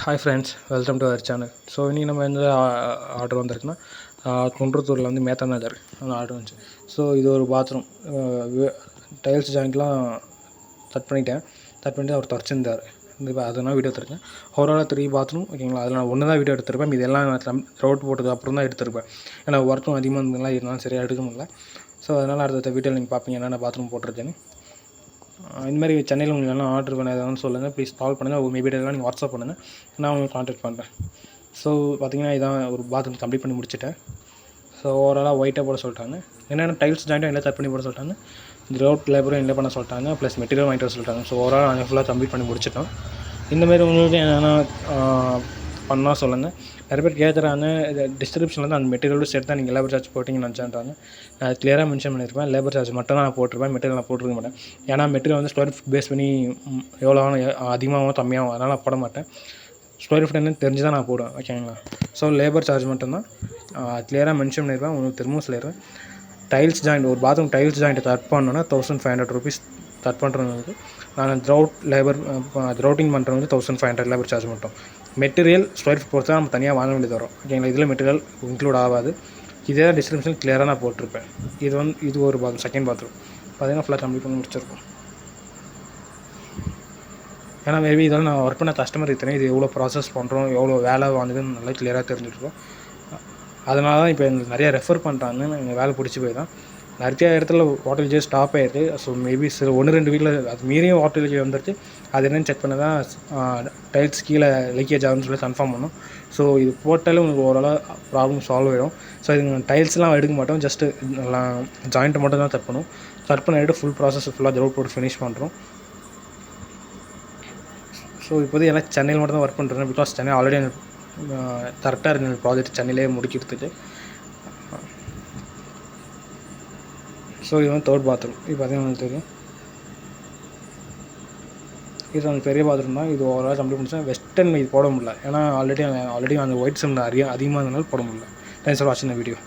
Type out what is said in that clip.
Hi friends, welcome to our channel. So இன்றைக்கி நம்ம எந்த ஆர்டர் வந்திருக்குன்னா குன்றத்தூரில் வந்து மேத்தா நகர் அந்த ஆர்டர் வந்துச்சு. ஸோ இது ஒரு பாத்ரூம் டைல்ஸ் ஜாயிண்ட்லாம் கட் பண்ணிவிட்டு அவர் துடைச்சிருந்தார். இந்த அதெல்லாம் வீடியோ எடுத்துருக்கேன். ஓவராலாக 3 பாத்ரூம் ஓகேங்களா. அதில் நான் ஒன்று தான் வீடியோ எடுத்திருப்பேன். இது எல்லாம் ரோட் போட்டதுக்கு அப்புறம் தான் எடுத்திருப்பேன். ஏன்னா ஒர்க்கும் அதிகமாக இருந்ததுலாம் இருந்தாலும் சரியாக எடுக்க முடியல. ஸோ அதனால் அடுத்த வீடியோவில் நீங்கள் பார்ப்பீங்க என்னென்ன பாத்ரூம் போட்டிருக்கேன்னு. இந்தமாதிரி சென்னையில் உங்களுக்கு எல்லாம் ஆர்டர் பண்ண எதாவது சொல்லுங்கள், ப்ளீஸ் கால் பண்ணுங்கள். மேபி எல்லாம் நீங்கள் வாட்ஸ்அப் பண்ணுங்கள், நான் உங்களுக்கு கான்டாக்ட் பண்ணுறேன். ஸோ பார்த்திங்கன்னா இதான் ஒரு பாத்ரூம் கம்ப்ளீட் பண்ணி முடிச்சுட்டேன். ஸோ ஓவராலாக ஒயிட்டாக போட சொல்லிட்டாங்க. என்னென்ன டைல்ஸ் ஜாயிண்ட்டும் எல்லாம் கட் பண்ணி போட சொல்லிட்டாங்க. இந்த ரோட் லேபரும் என்ன பண்ண சொல்லிட்டாங்க, ப்ளஸ் மெட்டீரியல் வாங்கிட்டு வர சொல்லிட்டாங்க. ஸோ ஓவரால் நாங்கள் ஃபுல்லாக கம்ப்ளீட் பண்ணி முடிச்சிட்டோம். இந்தமாரி உங்களுக்கு என்னென்னா பண்ணால் சொல்லுங்கள். நிறைய பேர் கேட்குறாங்க, டிஸ்கிரிப்ஷனில் வந்து அந்த மெட்டீரியலும் சேர்த்து தான் நீங்கள் லேபர் சார்ஜ் போட்டிங்கன்னு நினச்சான்றாங்க. நான் கிளியராக மென்ஷன் பண்ணியிருப்பேன், லேபர் சார்ஜ் மட்டும் தான் நான் போட்டிருப்பேன், மெட்டீரியல் நான் போட்டிருக்க மாட்டேன். ஏன்னா மெட்டீரியல் வந்து ஸ்கொயர் ஃபீட் பேஸ் பண்ணி எவ்வளோ அதிகமாகவும் கம்மியாகும், அதனால் நான் போட மாட்டேன். ஸ்கொயர் ஃபீட் என்னன்னு தெரிஞ்சு தான் நான் போடுவேன் ஓகேங்களா. ஸோ லேபர் சார்ஜ் மட்டும்தான் கிளியராக மென்ஷன் பண்ணியிருப்பேன். உங்களுக்கு திரும்பவும் சொல்லிடுறேன். டைல்ஸ் ஜாயிண்ட் ஒரு பாத்ரூம் டைல்ஸ் ஜாயிண்ட்டை கட் பண்ணோன்னா 1500 ருபீஸ் கட் பண்ணுறவங்களுக்கு. நாங்கள் க்ரௌட்டிங் பண்ணுறவங்க 1500 லேபர் சார்ஜ் மட்டும். மெட்டீரியல் ஸ்கொயர் ஃபீட் பொறுத்து தான் நம்ம தனியாக வாங்க வேண்டியது வரும் ஓகேங்களா. இதில் மெட்டீரியல் இன்க்ளூட் ஆகாது. இதே டிஸ்கிரிப்ஷன் கிளியராக நான் போட்டிருப்பேன். இது ஒரு பாத்ரூம், செகண்ட் பாத்ரூம் பார்த்தீங்கன்னா ஃபுல்லாக கம்ப்ளீட் பண்ணி முடிச்சிருக்கோம். ஏன்னா மேபி இதெல்லாம் நான் ஒர்க் பண்ண கஸ்டமர் இது எவ்வளோ ப்ராசஸ் பண்ணுறோம், எவ்வளோ வேலை வாங்குதுன்னு நல்லா கிளியராக தெரிஞ்சுருக்கோம். அதனால தான் இப்போ எங்களுக்கு நிறையா ரெஃபர் பண்ணுறாங்க. எங்கள் வேலை பிடிச்சி போய் தான் நிறைய இடத்துல ஹோட்டல்ஜே ஸ்டாப் ஆகிடுது. ஸோ மேபி சில 1-2 வீட்டில் அது மீறியும் ஹோட்டலுக்கு வந்துடுச்சு. அது என்னென்னு செக் பண்ண தான் டைல்ஸ் கீழே லீக்கேஜ் ஆகுதுன்னு சொல்லி கன்ஃபார்ம் பண்ணோம். ஸோ இது போட்டாலும் உங்களுக்கு ஓரளவு ப்ராப்ளம் சால்வ் ஆகிடும். ஸோ இது டைல்ஸ்லாம் எடுக்க மாட்டோம், ஜஸ்ட்டு ஜாயிண்ட்டை மட்டும் தான் கட் பண்ணுவோம். கட் பண்ணிவிட்டு ஃபுல் ப்ராசஸ் ஃபுல்லாக ரோட் போட்டு ஃபினிஷ் பண்ணுறோம். ஸோ இப்போது எனக்கு சென்னையில் மட்டும் தான் ஒர்க் பண்ணுறேன். பிகாஸ் சென்னை ஆல்ரெடி எனக்கு கரெக்டாக இருக்குது இந்த ப்ராஜெக்ட் சென்னையிலே முடிக்கிறதுக்கு. ஸோ இது வந்து 3rd பாத்ரூம். இது பார்த்தீங்கன்னா தெரியும், இது வந்து பெரிய பாத்ரூம் தான். இது ஓவரால் கம்ப்ளீட் பண்ணிச்சா. வெஸ்டர்ன் இது போட முடியல, ஏன்னா ஆல்ரெடி அந்த ஒயிட் சிமெண்ட் அதிகமாக இருந்ததுனால போட முடியல. தேங்க்ஸ் ஃபார் வாட்சிங் த வீடியோ.